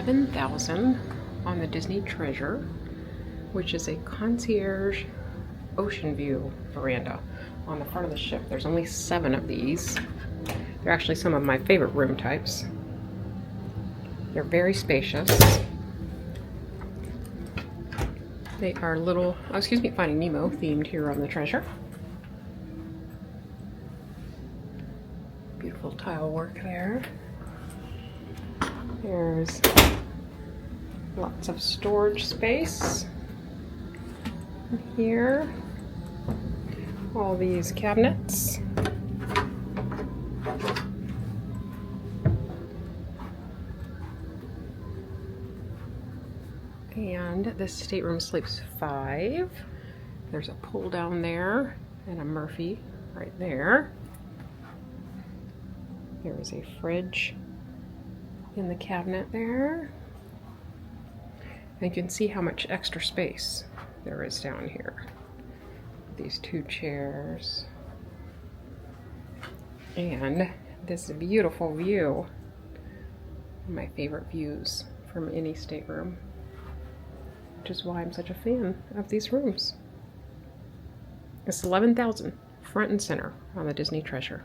$11,000 on the Disney Treasure, which is a Concierge Oceanview veranda on the front of the ship. There's only 7 of these. They're actually some of my favorite room types. They're very spacious. They are little, Finding Nemo themed here on the Treasure. Beautiful tile work there. There's lots of storage space here. All these cabinets. And this stateroom sleeps 5. There's a pull down there and a Murphy right there. There is a fridge in the cabinet there. And you can see how much extra space there is down here. These 2 chairs. And this beautiful view. My favorite views from any stateroom, which is why I'm such a fan of these rooms. It's $11,000 front and center on the Disney Treasure.